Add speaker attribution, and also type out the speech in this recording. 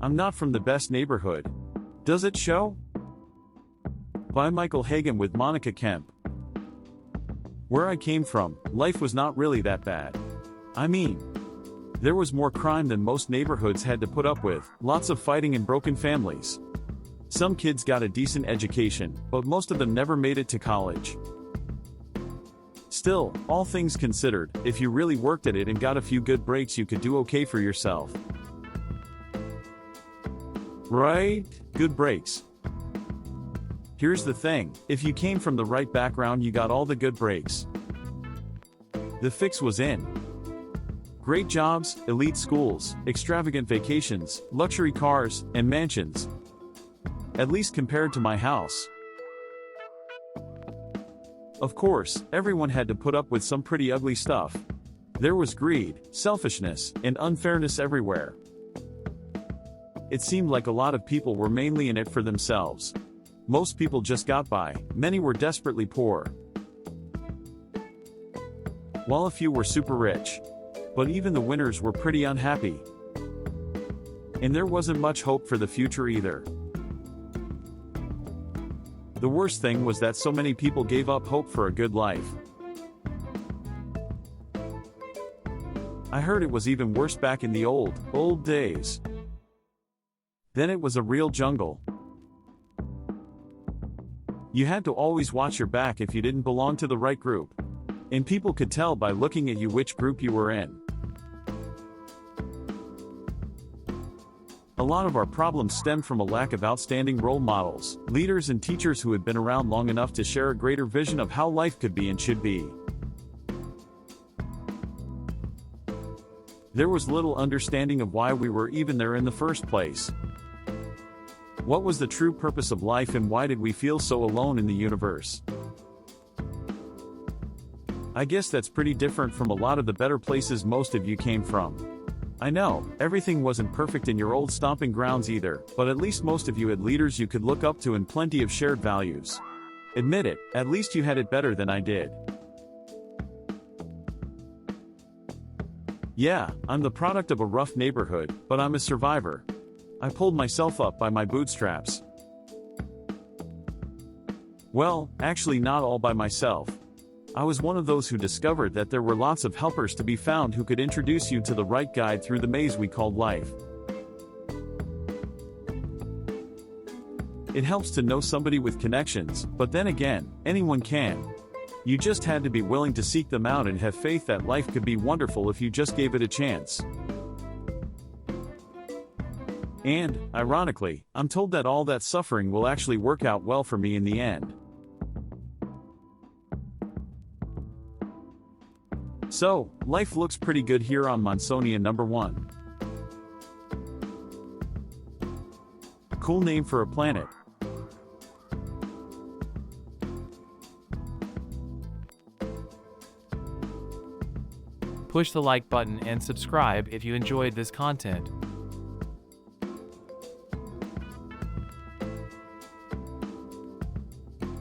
Speaker 1: I'm not from the best neighborhood. Does it show? By Michael Hagan with Monica Kemp. Where I came from, life was not really that bad. I mean, there was more crime than most neighborhoods had to put up with, lots of fighting and broken families. Some kids got a decent education, but most of them never made it to college. Still, all things considered, if you really worked at it and got a few good breaks, you could do okay for yourself. Right? Good breaks. Here's the thing, if you came from the right background, you got all the good breaks. The fix was in. Great jobs, elite schools, extravagant vacations, luxury cars, and mansions. At least compared to my house. Of course, everyone had to put up with some pretty ugly stuff. There was greed, selfishness, and unfairness everywhere. It seemed like a lot of people were mainly in it for themselves. Most people just got by, many were desperately poor. While a few were super rich. But even the winners were pretty unhappy. And there wasn't much hope for the future either. The worst thing was that so many people gave up hope for a good life. I heard it was even worse back in the old days. Then it was a real jungle. You had to always watch your back if you didn't belong to the right group. And people could tell by looking at you which group you were in. A lot of our problems stemmed from a lack of outstanding role models, leaders and teachers who had been around long enough to share a greater vision of how life could be and should be. There was little understanding of why we were even there in the first place. What was the true purpose of life and why did we feel so alone in the universe? I guess that's pretty different from a lot of the better places most of you came from. I know, everything wasn't perfect in your old stomping grounds either, but at least most of you had leaders you could look up to and plenty of shared values. Admit it, at least you had it better than I did. Yeah, I'm the product of a rough neighborhood, but I'm a survivor. I pulled myself up by my bootstraps. Well, actually not all by myself. I was one of those who discovered that there were lots of helpers to be found who could introduce you to the right guide through the maze we called life. It helps to know somebody with connections, but then again, anyone can. You just had to be willing to seek them out and have faith that life could be wonderful if you just gave it a chance. And, ironically, I'm told that all that suffering will actually work out well for me in the end. So, life looks pretty good here on Mansonia Number One. Cool name for a planet.
Speaker 2: Push the like button and subscribe if you enjoyed this content.